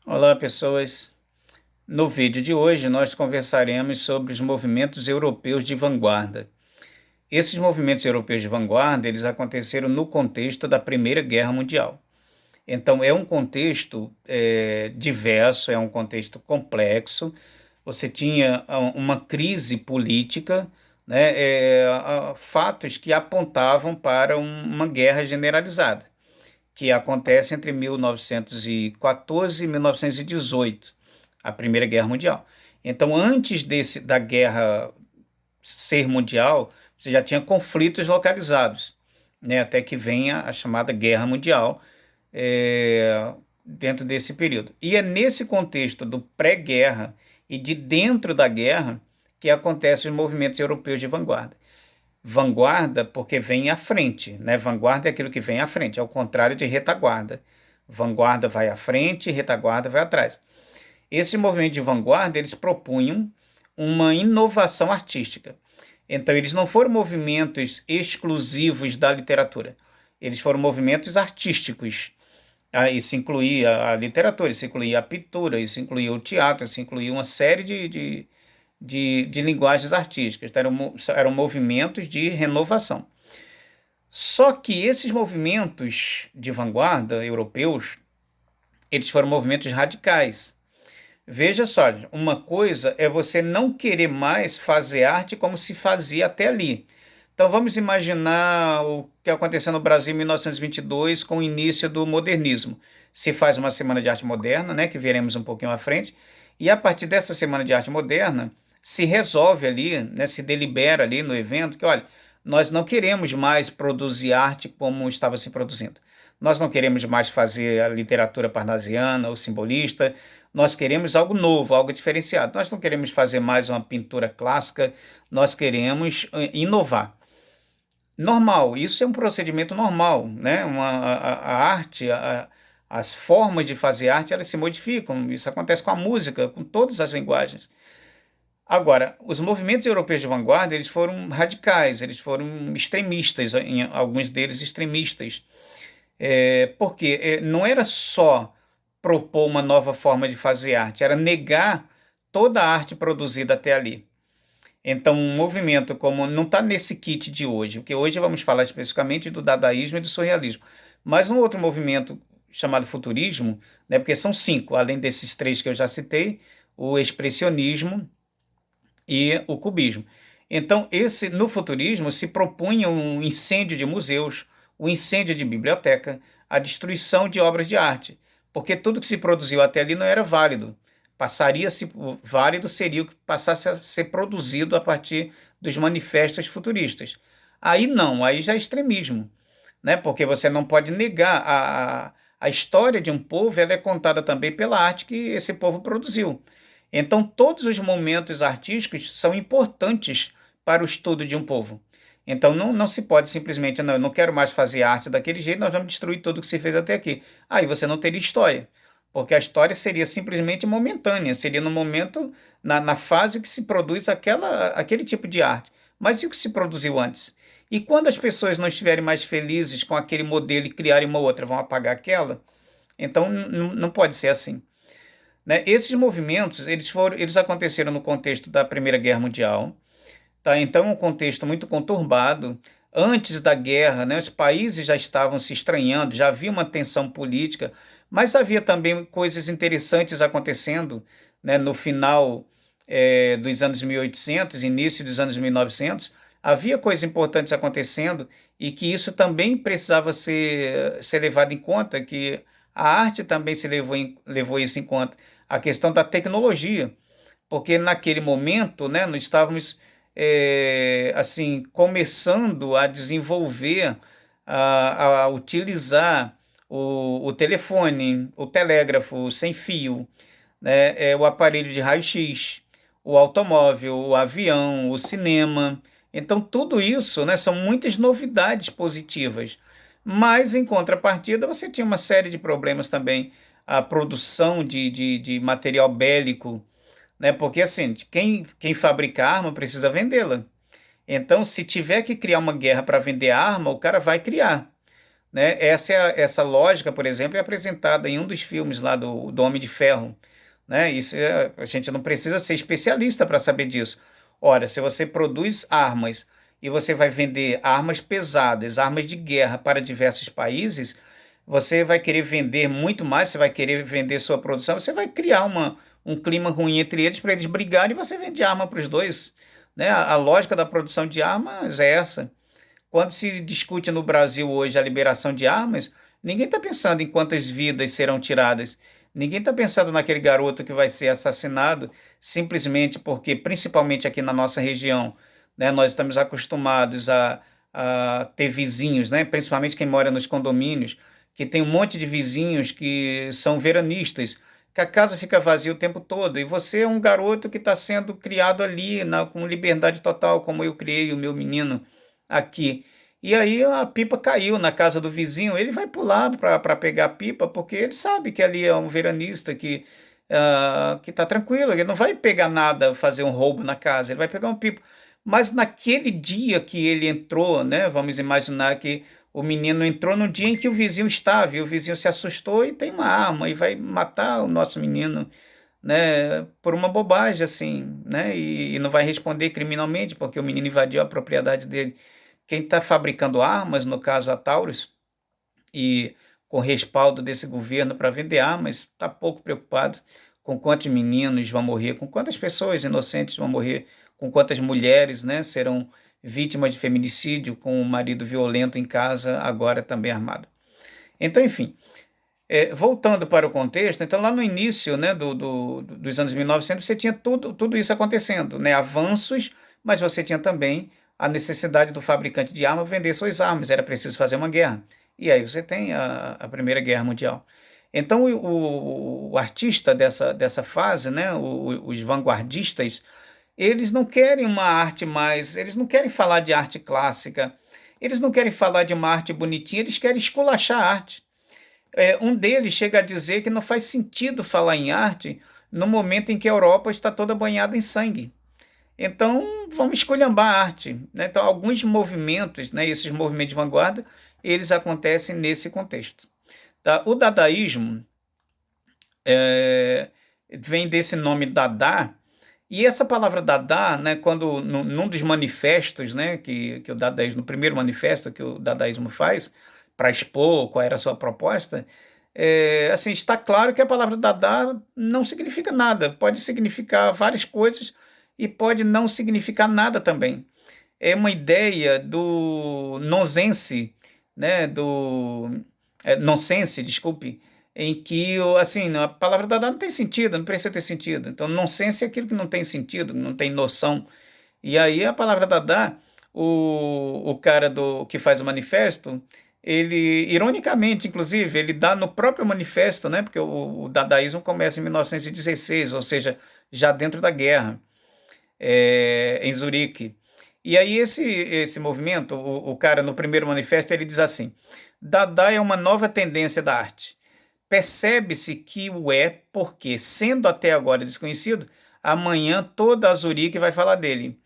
Olá, pessoas. No vídeo de hoje, nós conversaremos sobre os movimentos europeus de vanguarda. Esses movimentos europeus de vanguarda, eles aconteceram no contexto da Primeira Guerra Mundial. Então, é um contexto diverso, é um contexto complexo. Você tinha uma crise política, né, fatos que apontavam para uma guerra generalizada, que acontece entre 1914 e 1918, a Primeira Guerra Mundial. Então, antes da guerra ser mundial, você já tinha conflitos localizados, né, até que venha a chamada Guerra Mundial, dentro desse período. E é nesse contexto do pré-guerra e de dentro da guerra que acontecem os movimentos europeus de vanguarda. Vanguarda porque vem à frente, né? Vanguarda é aquilo que vem à frente, ao contrário de retaguarda. Vanguarda vai à frente, retaguarda vai atrás. Esse movimento de vanguarda, eles propunham uma inovação artística. Então, eles não foram movimentos exclusivos da literatura, eles foram movimentos artísticos. Isso incluía a literatura, isso incluía a pintura, isso incluía o teatro, isso incluía uma série de linguagens artísticas. Então, eram movimentos de renovação. Só que esses movimentos de vanguarda europeus, eles foram movimentos radicais. Veja só, uma coisa é você não querer mais fazer arte como se fazia até ali. Então vamos imaginar o que aconteceu no Brasil em 1922 com o início do modernismo. Se faz uma semana de arte moderna, né, que veremos um pouquinho à frente, e a partir dessa semana de arte moderna se resolve ali, né, se delibera ali no evento que, olha, nós não queremos mais produzir arte como estava se produzindo. Nós não queremos mais fazer a literatura parnasiana, o simbolista, nós queremos algo novo, algo diferenciado. Nós não queremos fazer mais uma pintura clássica, nós queremos inovar. Normal, isso é um procedimento normal, né? A arte, as formas de fazer arte, elas se modificam. Isso acontece com a música, com todas as linguagens. Agora, os movimentos europeus de vanguarda, eles foram radicais, eles foram extremistas, em alguns deles extremistas. Porque não era só propor uma nova forma de fazer arte, era negar toda a arte produzida até ali. Então, um movimento como não está nesse kit de hoje, porque hoje vamos falar especificamente do dadaísmo e do surrealismo, mas um outro movimento chamado futurismo, né, porque são cinco, além desses três que eu já citei, o expressionismo e o cubismo. Então, no futurismo se propunha um incêndio de museus, o incêndio de biblioteca, a destruição de obras de arte, porque tudo que se produziu até ali não era válido. Válido seria o que passasse a ser produzido a partir dos manifestos futuristas. Aí não, aí já é extremismo, né? Porque você não pode negar a história de um povo, ela é contada também pela arte que esse povo produziu. Então, todos os momentos artísticos são importantes para o estudo de um povo. Então, não se pode simplesmente, não, eu não quero mais fazer arte daquele jeito, nós vamos destruir tudo que se fez até aqui. Aí você não teria história, porque a história seria simplesmente momentânea, seria no momento, na fase que se produz aquele tipo de arte. Mas e o que se produziu antes? E quando as pessoas não estiverem mais felizes com aquele modelo e criarem uma outra, vão apagar aquela? Então, não pode ser assim, né? Esses movimentos, eles aconteceram no contexto da Primeira Guerra Mundial, tá? Então, um contexto muito conturbado. Antes da guerra, né, os países já estavam se estranhando, já havia uma tensão política, mas havia também coisas interessantes acontecendo, né, no final dos anos 1800, início dos anos 1900, havia coisas importantes acontecendo e que isso também precisava ser levado em conta, que a arte também levou isso em conta, a questão da tecnologia, porque naquele momento, né, nós estávamos assim começando a desenvolver, a utilizar o telefone, o telégrafo sem fio, né, o aparelho de raio-x, o automóvel, o avião, o cinema. Então, tudo isso, né, são muitas novidades positivas. Mas, em contrapartida, você tinha uma série de problemas também. A produção de material bélico, né? Porque, assim, quem fabrica arma precisa vendê-la. Então, se tiver que criar uma guerra para vender arma, o cara vai criar. né? Essa lógica, por exemplo, é apresentada em um dos filmes lá do Homem de Ferro, né? A gente não precisa ser especialista para saber disso. Ora, se você produz armas e você vai vender armas pesadas, armas de guerra para diversos países, você vai querer vender muito mais, você vai querer vender sua produção, você vai criar um clima ruim entre eles para eles brigarem e você vende arma para os dois, né? A lógica da produção de armas é essa. Quando se discute no Brasil hoje a liberação de armas, ninguém está pensando em quantas vidas serão tiradas. Ninguém está pensando naquele garoto que vai ser assassinado simplesmente porque, principalmente aqui na nossa região, né, nós estamos acostumados a ter vizinhos, né, principalmente quem mora nos condomínios, que tem um monte de vizinhos que são veranistas, que a casa fica vazia o tempo todo, e você é um garoto que está sendo criado ali com liberdade total, como eu criei o meu menino aqui. E aí a pipa caiu na casa do vizinho, ele vai pular para pegar a pipa, porque ele sabe que ali é um veranista que está tranquilo, ele não vai pegar nada, fazer um roubo na casa, ele vai pegar um pipa. Mas naquele dia que ele entrou, né, vamos imaginar que o menino entrou no dia em que o vizinho estava, e o vizinho se assustou e tem uma arma e vai matar o nosso menino, né, por uma bobagem assim, né, e não vai responder criminalmente, porque o menino invadiu a propriedade dele. Quem está fabricando armas, no caso a Taurus, e com respaldo desse governo para vender armas, está pouco preocupado com quantos meninos vão morrer, com quantas pessoas inocentes vão morrer, com quantas mulheres, né, serão vítimas de feminicídio, com o marido violento em casa, agora também armado. Então, enfim, voltando para o contexto, então lá no início, né, dos anos 1900, você tinha tudo isso acontecendo, né, avanços, mas você tinha também a necessidade do fabricante de arma vender suas armas, era preciso fazer uma guerra. E aí você tem a Primeira Guerra Mundial. Então o artista dessa fase, né, os vanguardistas, eles não querem uma arte mais, eles não querem falar de arte clássica, eles não querem falar de uma arte bonitinha, eles querem esculachar a arte. Um deles chega a dizer que não faz sentido falar em arte no momento em que a Europa está toda banhada em sangue. Então, vamos esculhambar a arte, né? Então, alguns movimentos, né, esses movimentos de vanguarda, eles acontecem nesse contexto. Tá? O dadaísmo vem desse nome Dada, e essa palavra Dada, né, quando num dos manifestos, né, que o dadaísmo, no primeiro manifesto que o dadaísmo faz, para expor qual era a sua proposta, assim, está claro que a palavra Dada não significa nada, pode significar várias coisas e pode não significar nada também. É uma ideia do nonsense, né, nonsense, desculpe, em que, assim, a palavra Dada não tem sentido, não precisa ter sentido. Então, nonsense é aquilo que não tem sentido, não tem noção. E aí a palavra Dada, o cara que faz o manifesto, ele, ironicamente, inclusive, ele dá no próprio manifesto, né, porque o dadaísmo começa em 1916, ou seja, já dentro da guerra, em Zurique. E aí esse movimento, o cara no primeiro manifesto, ele diz assim: Dada é uma nova tendência da arte. Percebe-se que o é porque, sendo até agora desconhecido, amanhã toda a Zurique vai falar dele.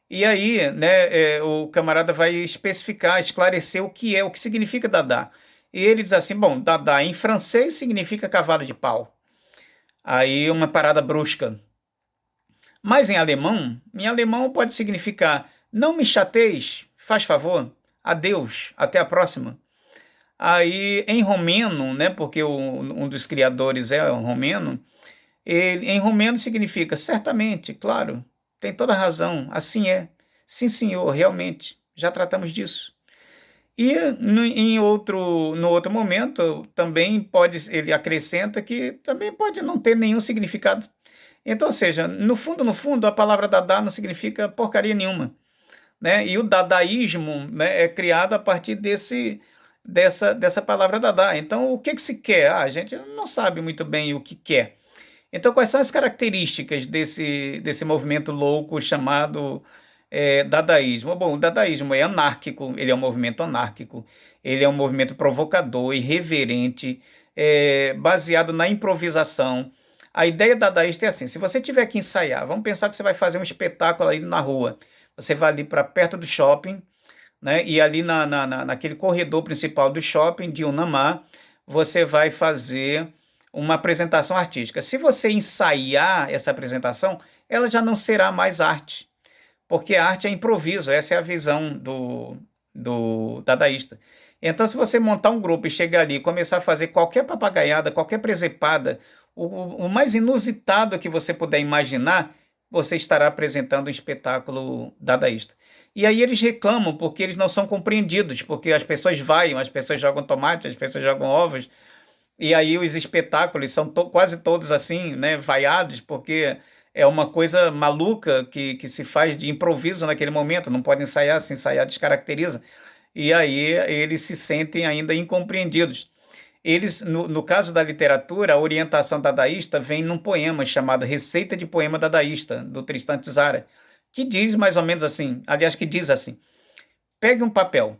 E aí, né, o camarada vai especificar, esclarecer o que significa Dada. E ele diz assim, bom, Dada em francês significa cavalo de pau. Aí uma parada brusca. Mas em alemão pode significar não me chateis, faz favor, adeus, até a próxima. Aí em romeno, né, porque um dos criadores é um romeno, em romeno significa certamente, claro, tem toda a razão, assim é. Sim, senhor, realmente, já tratamos disso. E no outro momento, também ele acrescenta que também pode não ter nenhum significado. Então, ou seja, no fundo, a palavra Dada não significa porcaria nenhuma, né? E o dadaísmo, né, é criado a partir dessa palavra Dada. Então, o que se quer? A gente não sabe muito bem o que quer. Então, quais são as características desse movimento louco chamado dadaísmo? Bom, o dadaísmo é anárquico, ele é um movimento anárquico, ele é um movimento provocador, irreverente, baseado na improvisação. A ideia dadaísta é assim, se você tiver que ensaiar, vamos pensar que você vai fazer um espetáculo ali na rua, você vai ali para perto do shopping, né? E ali naquele corredor principal do shopping de Unamá, você vai fazer uma apresentação artística. Se você ensaiar essa apresentação, ela já não será mais arte, porque a arte é improviso, essa é a visão do dadaísta. Então, se você montar um grupo e chegar ali e começar a fazer qualquer papagaiada, qualquer presepada, o mais inusitado que você puder imaginar, você estará apresentando um espetáculo dadaísta. E aí eles reclamam porque eles não são compreendidos, porque as pessoas vaiam, as pessoas jogam tomate, as pessoas jogam ovos, e aí os espetáculos são quase todos assim, né, vaiados, porque é uma coisa maluca que se faz de improviso naquele momento, não pode ensaiar, se ensaiar descaracteriza. E aí eles se sentem ainda incompreendidos. Eles, no caso da literatura, a orientação dadaísta vem num poema chamado Receita de Poema Dadaísta, do Tristan Tzara, que diz mais ou menos assim, aliás, que diz assim: pegue um papel,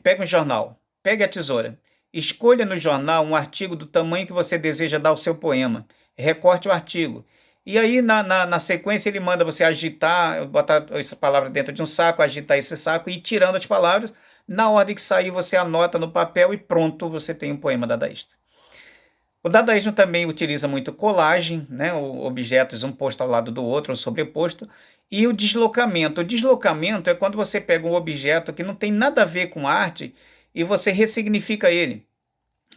pegue um jornal, pegue a tesoura, escolha no jornal um artigo do tamanho que você deseja dar ao seu poema, recorte o artigo. E aí, na sequência, ele manda você agitar, botar essa palavra dentro de um saco, agitar esse saco e ir tirando as palavras. Na ordem que sair, você anota no papel e pronto, você tem um poema dadaísta. O dadaísmo também utiliza muito colagem, né, objetos um posto ao lado do outro, ou sobreposto, e o deslocamento. O deslocamento é quando você pega um objeto que não tem nada a ver com arte e você ressignifica ele.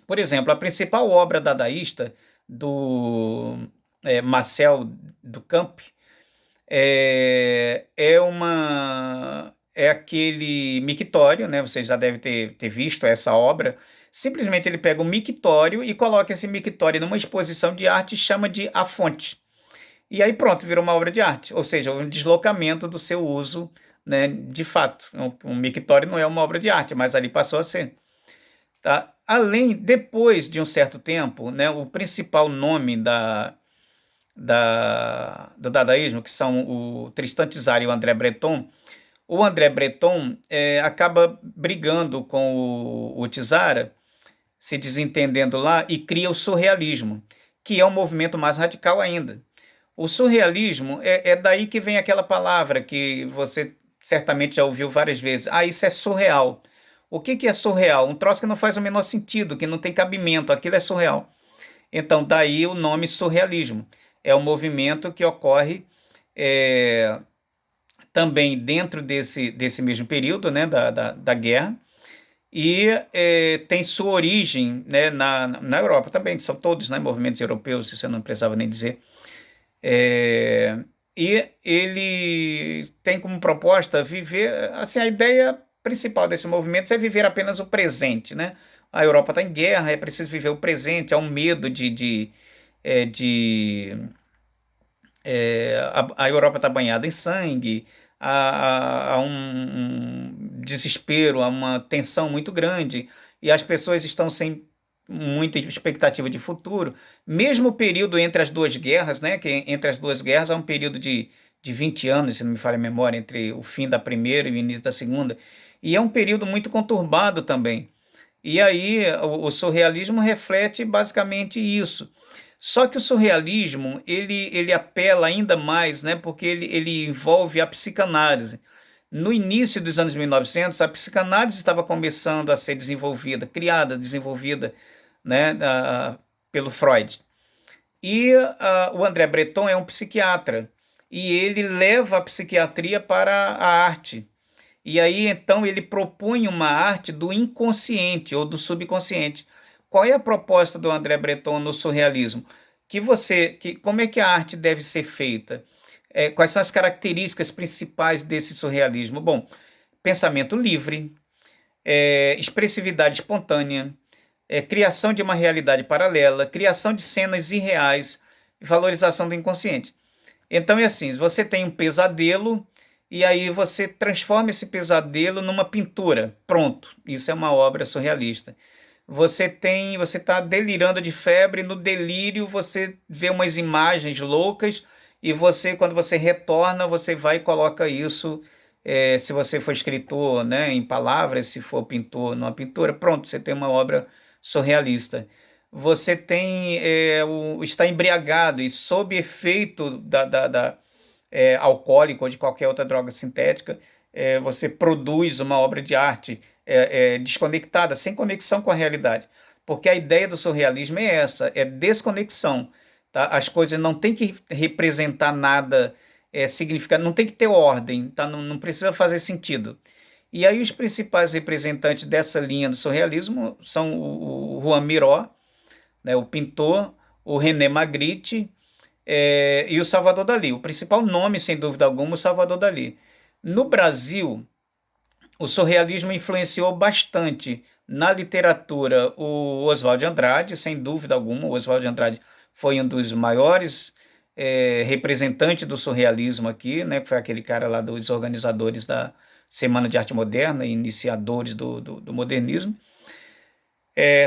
Por exemplo, a principal obra dadaísta do Marcel Duchamp é aquele mictório, né? Você já deve ter visto essa obra. Simplesmente ele pega um mictório e coloca esse mictório numa exposição de arte e chama de A Fonte. E aí pronto, virou uma obra de arte, ou seja, um deslocamento do seu uso, né, de fato. Um mictório não é uma obra de arte, mas ali passou a ser. Tá? Além, depois de um certo tempo, né, o principal nome do dadaísmo, que são o Tristan Tzara e o André Breton, o André Breton acaba brigando com o Tzara, se desentendendo lá, e cria o surrealismo, que é um movimento mais radical ainda. O surrealismo é daí que vem aquela palavra que você certamente já ouviu várias vezes. Ah, isso é surreal. O que é surreal? Um troço que não faz o menor sentido, que não tem cabimento, aquilo é surreal. Então, daí o nome surrealismo. É um movimento que ocorre também dentro desse mesmo período, né, da guerra, e tem sua origem, né, na Europa também, são todos, né, movimentos europeus, isso eu não precisava nem dizer. E ele tem como proposta viver, assim, a ideia principal desse movimento é viver apenas o presente, né? A Europa está em guerra, é preciso viver o presente, há um medo a Europa está banhada em sangue, há um desespero, há uma tensão muito grande, e as pessoas estão sem muita expectativa de futuro. Mesmo o período entre as duas guerras, né, que entre as duas guerras há um período de 20 anos, se não me falha a memória, entre o fim da primeira e o início da segunda, e é um período muito conturbado também. E aí o surrealismo reflete basicamente isso. Só que o surrealismo, ele apela ainda mais, né, porque ele envolve a psicanálise. No início dos anos 1900, a psicanálise estava começando a ser desenvolvida, criada, desenvolvida, né, pelo Freud. E o André Breton é um psiquiatra, e ele leva a psiquiatria para a arte. E aí, então, ele propõe uma arte do inconsciente ou do subconsciente. Qual é a proposta do André Breton no surrealismo? Como é que a arte deve ser feita? Quais são as características principais desse surrealismo? Bom, pensamento livre, expressividade espontânea, criação de uma realidade paralela, criação de cenas irreais, valorização do inconsciente. Então é assim, você tem um pesadelo e aí você transforma esse pesadelo numa pintura. Pronto, isso é uma obra surrealista. Você está delirando de febre, no delírio você vê umas imagens loucas e quando você retorna, você vai e coloca isso, se você for escritor, né, em palavras, se for pintor, numa pintura, pronto, você tem uma obra surrealista. Você está embriagado e sob efeito alcoólico ou de qualquer outra droga sintética, você produz uma obra de arte desconectada, sem conexão com a realidade. Porque a ideia do surrealismo é essa, é desconexão. Tá? As coisas não têm que representar nada significado, não tem que ter ordem, tá? Não precisa fazer sentido. E aí os principais representantes dessa linha do surrealismo são o Juan Miró, né, o pintor, o René Magritte e o Salvador Dalí. O principal nome, sem dúvida alguma, o Salvador Dalí. No Brasil, o surrealismo influenciou bastante na literatura o Oswald de Andrade, sem dúvida alguma. O Oswald de Andrade foi um dos maiores representantes do surrealismo aqui, né? Foi aquele cara lá dos organizadores da Semana de Arte Moderna, iniciadores do modernismo.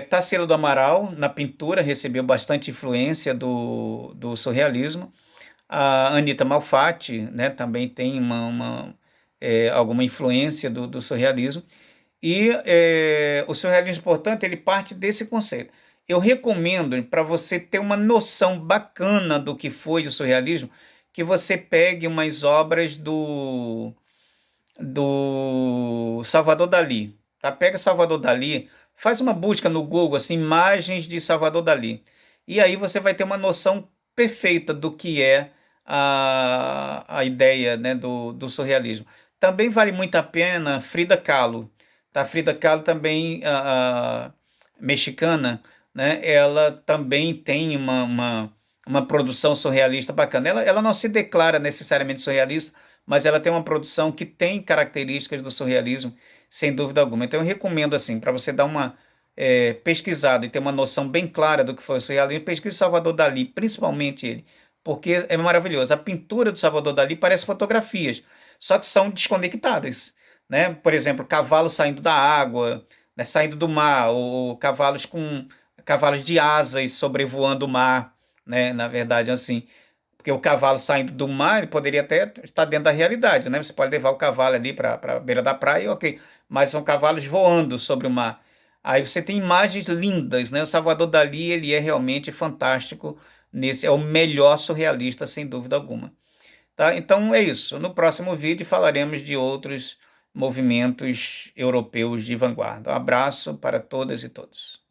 Tarsila do Amaral, na pintura, recebeu bastante influência do surrealismo. A Anita Malfatti, né, também tem alguma influência do surrealismo. E o surrealismo, portanto, ele parte desse conceito. Eu recomendo, para você ter uma noção bacana do que foi o surrealismo, que você pegue umas obras do Salvador Dalí. Tá? Pega Salvador Dalí, faz uma busca no Google, assim, imagens de Salvador Dalí. E aí você vai ter uma noção perfeita do que é a ideia, né, do surrealismo. Também vale muito a pena Frida Kahlo. Tá? Frida Kahlo também, mexicana, né? Ela também tem uma produção surrealista bacana. Ela não se declara necessariamente surrealista, mas ela tem uma produção que tem características do surrealismo, sem dúvida alguma. Então eu recomendo, assim, para você dar uma pesquisada e ter uma noção bem clara do que foi o surrealismo, pesquise Salvador Dalí, principalmente ele, porque é maravilhoso. A pintura do Salvador Dalí parece fotografias, só que são desconectadas, né? Por exemplo, cavalos saindo da água, né, saindo do mar, ou cavalos de asas sobrevoando o mar, né? Na verdade, assim, porque o cavalo saindo do mar, ele poderia até estar dentro da realidade, né? Você pode levar o cavalo ali para a beira da praia, ok, mas são cavalos voando sobre o mar. Aí você tem imagens lindas, né? O Salvador Dalí, ele é realmente fantástico é o melhor surrealista, sem dúvida alguma. Tá? Então é isso. No próximo vídeo falaremos de outros movimentos europeus de vanguarda. Um abraço para todas e todos.